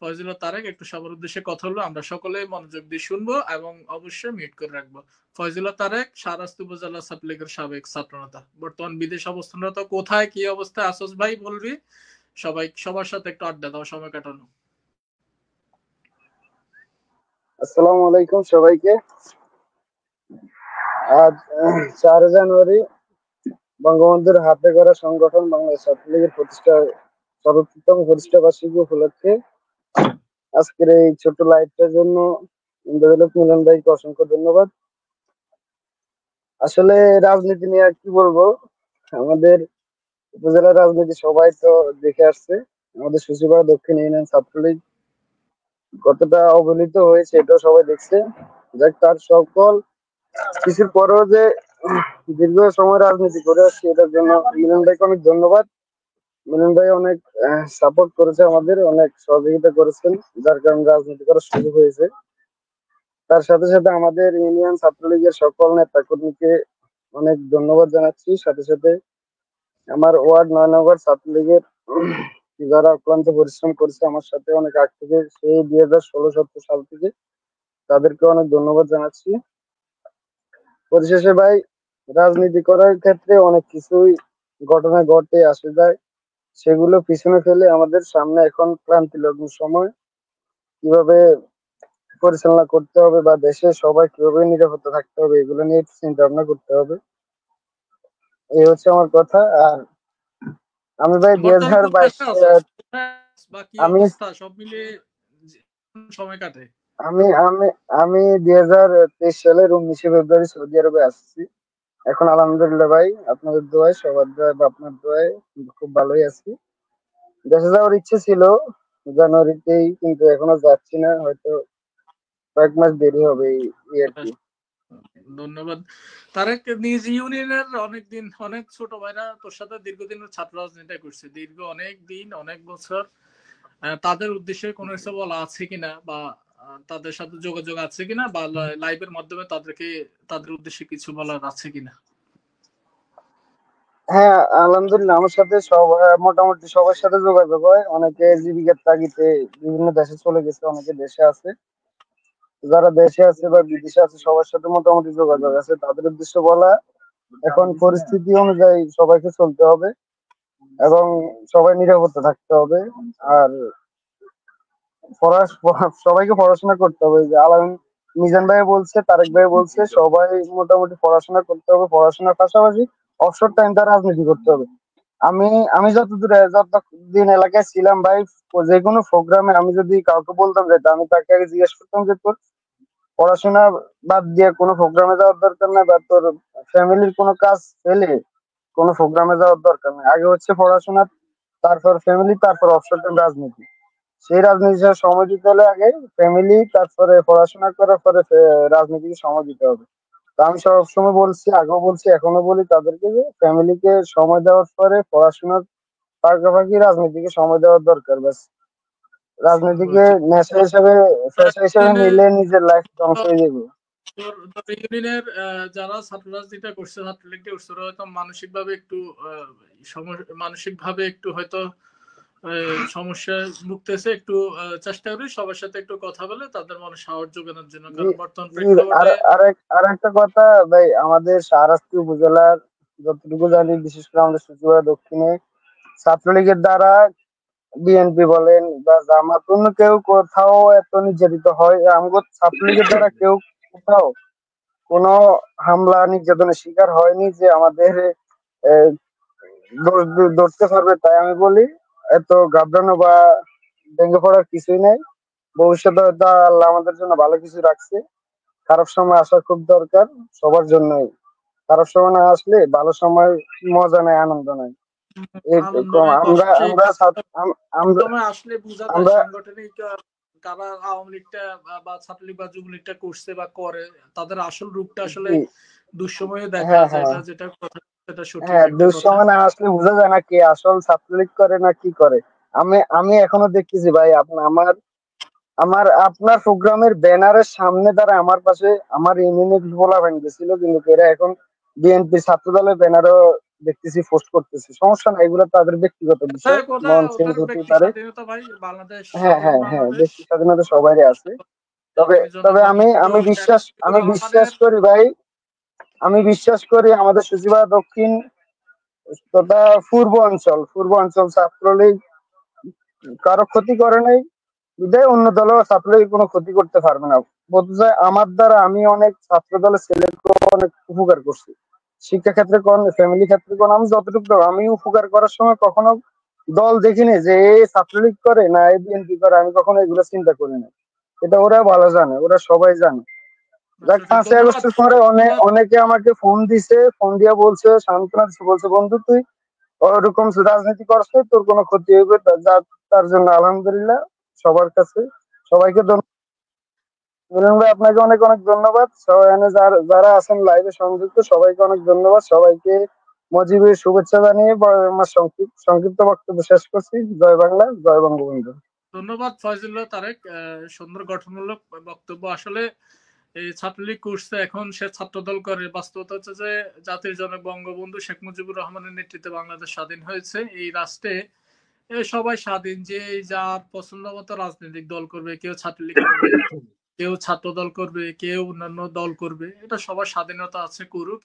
ফয়জুল ও তারেক একটু সবার উদ্দেশ্যে কথা হলো। আমরা সকলেই মনোযোগ দিয়ে শুনবো এবং অবশ্যই মিউট করে রাখবো। ফয়জুল ও তারেক শাহরাস্তি উপজেলা ছাত্রলীগের সাবেক ছাত্রনেতা। বর্তমান বিদেশ অবস্থানরত। কোথায় কি অবস্থায় আসোস ভাই বলবি? সবার সাথে একটু আড্ডা দাও, সময় কাটানো। আসসালামু আলাইকুম সবাইকে। আজ 4 জানুয়ারি বঙ্গবন্ধুর হাতে গড়া সংগঠন বাংলাদেশ ছাত্রলীগের প্রতিষ্ঠার ৭৫তম প্রতিষ্ঠা বার্ষিকী উপলক্ষে আজকের এই ছোট লাইভটার জন্য ইন্দ্রজলক মিলন ভাইকে অসংখ্য ধন্যবাদ। আসলে রাজনীতি নিয়ে আর কি বলবো, আমাদের উপজেলার রাজনীতি সবাই তো দেখে আসছে। আমাদের সুচিপাড়া দক্ষিণ ইউনিয়ন ছাত্রলীগ কতটা অবহেলিত হয়েছে এটাও সবাই দেখছে। যাক, তার সকল কিছুর পরেও যে দীর্ঘ সময় রাজনীতি করে আসছি, এটার জন্য মিলন ভাইকে অনেক ধন্যবাদ। মিলন ভাই অনেক সাপোর্ট করেছে, আমাদের অনেক সহযোগিতা করেছেন, যার কারণে রাজনীতি করার সুযোগ হয়েছে। তার সাথে সাথে আমাদের ইউনিয়ন ছাত্রলীগের সকল নেতা কর্মীকে অনেক ধন্যবাদ জানাচ্ছি। সাথে সাথে আমার ওয়ার্ড 9 নম্বর ছাত্রলীগের যারা অক্লান্ত পরিশ্রম করেছে আমার সাথে অনেক আগ থেকে, সেই 2016-17 সাল থেকে, তাদেরকে অনেক ধন্যবাদ জানাচ্ছি। পরিশেষে ভাই, রাজনীতি করার ক্ষেত্রে অনেক কিছুই ঘটনা ঘটে আসে যায়, সেগুলো পিছনে ফেলে আমাদের সামনে এখন ক্লান্তি লগ্ন সময়, কিভাবে পরিচালনা করতে হবে বা দেশে সবাই কিভাবে নিরাপত্তা থাকতে হবে এগুলো নিয়ে চিন্তা ভাবনা করতে হবে। এই হচ্ছে আমার কথা। আর আমি ভাই বর্তমানে কোথায় 2022 আছোস? বা কি আমি অবস্থা সব মিলিয়ে সময় কাটে? আমি আমি আমি 2023 সালের 19শে ফেব্রুয়ারি সৌদি আরবে আসছি। এখন আলহামদুলিল্লাহ ভাই, আপনাদের দোয়ায়, সবার দোয়ায় বা আপনার দোয়ায় খুব ভালোই আছি। দেশে যাওয়ার ইচ্ছে ছিল জানুয়ারিতেই, কিন্তু এখনো যাচ্ছি না, হয়তো কয়েক মাস দেরি হবে এই আর কি। ধন্যবাদ। তারেক, নিজ ইউনিয়নের অনেক ছোট ভাইরা তোর সাথে দীর্ঘদিন ছাত্র রাজনীতি করছে, দীর্ঘ অনেক দিন, অনেক বছর। তাদের উদ্দেশ্যে কোনো কিছু বলা আছে কিনা, বা তাদের সাথে যোগাযোগ আছে কিনা, বা লাইভের মাধ্যমে তাদের উদ্দেশ্যে কিছু বলার আছে কিনা? হ্যাঁ, আলহামদুলিল্লাহ আমার সাথে মোটামুটি সবার সাথে যোগাযোগ হয়। অনেকে জীবিকার তাগিদে বিভিন্ন দেশে চলে গেছে, অনেকে দেশে আছে। যারা দেশে আছে বা বিদেশে আছে সবার সাথে মোটামুটি যোগাযোগ আছে। তাদের উদ্দেশ্য বলা, এখন পরিস্থিতি অনুযায়ী সবাইকে চলতে হবে এবং সবাই নিরাপত্তা থাকতে হবে। আর সবাইকে পড়াশোনা করতে হবে। যে মিজান ভাই বলছে, তারেক ভাই বলছে, সবাই মোটামুটি পড়াশোনা করতে হবে, পড়াশোনার পাশাপাশি অবসর টাইমটা রাজনীতি করতে হবে। আমি আমি যতদিন এলাকায় ছিলাম ভাই, যে কোনো প্রোগ্রামে আমি যদি কাউকে বলতাম যেটা, আমি তাকে আগে জিজ্ঞেস করতাম যে তোর পড়াশোনা বাদ দিয়ে কোনো প্রোগ্রামে যাওয়ার দরকার নাই, বা তোর ফ্যামিলির কোনো কাজ ফেলে কোনো প্রোগ্রামে যাওয়ার দরকার নেই। আগে হচ্ছে পড়াশোনা, তারপর ফ্যামিলি, তারপর অবসর টাইম রাজনীতি। সেই রাজনীতির সাথে সময় দিতে হলে আগে ফ্যামিলি, তারপরে পড়াশোনা করার পরে রাজনীতিকে সময় দিতে হবে। তো আমি সবসময় বলছি, আগেও বলছি, এখনো বলি তাদেরকে, যে ফ্যামিলিকে সময় দেওয়ার পরে পড়াশোনার পাশাপাশি রাজনীতিকে সময় দেওয়ার দরকার। ব্যাস, রাজনীতিকে নেশা হিসাবে, পেশা হিসাবে নিলে নিজের লাইফ ধ্বংস হয়ে যাবে। ইউনিয়নের যারা ছাত্র রাজনীতিটা করছে, ছাত্রলীগটা করছে, ওরা হয়তো মানসিক ভাবে একটু হয়তো সমস্যায় ভুগতেছে। একটু চেষ্টা করি সবার সাথে একটু কথা বলে তাদের মনে সাহস যোগানোর জন্য, কারণ বর্তমান প্রেক্ষাপটে আর একটা কথা ভাই, আমাদের শাহরাস্তি উপজেলার যতটুকু জানি, বিশেষ করে আমাদের সচিবালয় দক্ষিণে ছাত্রলীগের দ্বারা বিএনপি বলেন বা জামাত, অন্য কেউ কোথাও এত নির্যাতিত হয়, আমাদের ছাত্রলীগের দ্বারা কেউ কোথাও কোনো হামলা নির্যাতনের শিকার হয়নি যে আমাদের আহ, ধরতে পারবে। তাই আমি বলি, এত ঘাবড়ানো বা ভেঙে পড়ার কিছুই নেই। ভবিষ্যতে হয়তো আল্লাহ আমাদের জন্য ভালো কিছু রাখছে। খারাপ সময় আসা খুব দরকার সবার জন্যই। খারাপ সময় না আসলে ভালো সময় মজা নাই, আনন্দ নাই। আনন্দ এরকম নাই, আমরা সেই আমরা আমরা সময় আসলে বোঝা যায় আমরা সাংগঠনিক কারা আওয়ামী লীগটা বা ছাত্রলীগ বা যুবলীগটা করছে বা করে, তাদের আসল রূপটা আসলে জি, দুঃসময়ে দেখা হ্যাঁ যায়। হ্যাঁ যেটা কথা, সেটা সঠিক হ্যাঁ, একটা কথা। দুঃসময় না আসলে বোঝা যায় না কে আসল ছাত্রলীগ করে না কি করে। আমি আমি এখনো দেখতেছি ভাই, আমার আমার আপনার প্রোগ্রামের ব্যানারের সামনে দ্বারা আমার পাশে আমার ইউনিয়নের বলা ভেঙে গেছিল, কিন্তু এরা এখন বিএনপি ছাত্র দলের ব্যানারও দেখতেছি পোস্ট করতেছে, সমস্যা নাই, এগুলো তাদের ব্যক্তিগত বিষয়, মন চেঞ্জ ওদের হতে ব্যক্তি পারে। স্বাধীনতা ভাই, বাংলাদেশ হ্যাঁ স্বাধীন হ্যাঁ হ্যাঁ, বাংলাদেশ। ব্যক্তি স্বাধীনতা সবারই আছে। তবে তিনি জনাব তবে আমি বঙ্গবন্ধু আমি শেখ বিশ্বাস মুজিবুর আমি বিশ্বাস রহমানের করি ভাই, আমি বিশ্বাস করি আমাদের সচিবালয় দক্ষিণ তথা পূর্ব অঞ্চল ছাত্রলীগ কারো ক্ষতি করে নাই, বিধায় অন্য দলও ছাত্রলীগ কোনো ক্ষতি করতে পারবে না। বলতে চাই আমার দ্বারা আমি অনেক ছাত্র দলের ছেলেকে অনেক উপকার করছি, শিক্ষা ক্ষেত্রে কোন, ফ্যামিলি ক্ষেত্রে কোন, আমি যতটুকু পারবো আমি উপকার করার সময় কখনো দল দেখিনি যে এ ছাত্রলীগ করে না এ বিএনপি করে, আমি কখনো এগুলো চিন্তা করি না। এটা ওরা ভালো জানে, ওরা সবাই জানে। আচ্ছা দেখ আচ্ছা, 5ই ধন্যবাদ আগস্টের পরে অনেকে আমাকে ফোন দিছে, ফোন দিয়া বলছে, সান্ত্বনা দিছে, বলছে বন্ধু তুই ওরকম রাজনীতি করছ, তোর কোনো ক্ষতি হইবে তার জন্য আলহামদুলিল্লাহ সবার কাছে সবাইকে মিলন ভাই আপনাকে অনেক অনেক ধন্যবাদ। সবাই এখানে যারা আছেন লাইভে সংযুক্ত সবাইকে অনেক ধন্যবাদ, সবাইকে মজিবের শুভেচ্ছা জানিয়ে আমার সংক্ষিপ্ত বক্তব্য শেষ করছি। জয় বাংলা, জয় বঙ্গবন্ধু। ধন্যবাদ ফয়জুল্লাহ তারেক, সুন্দর গঠনমূলক বক্তব্য। আসলে এই ছাত্রলীগ করছে, এখন সে ছাত্রদল করে। বাস্তবতা হচ্ছে যে জাতির জনক বঙ্গবন্ধু শেখ মুজিবুর রহমানের নেতৃত্বে বাংলাদেশ স্বাধীন হয়েছে। এই রাষ্ট্রে সবাই স্বাধীন, যে যার পছন্দ মতো রাজনৈতিক দল করবে, কেউ ছাত্রলীগ করবে, কেউ ছাত্র দল করবে, কেউ অন্যান্য দল করবে, এটা সবার স্বাধীনতা আছে, করুক।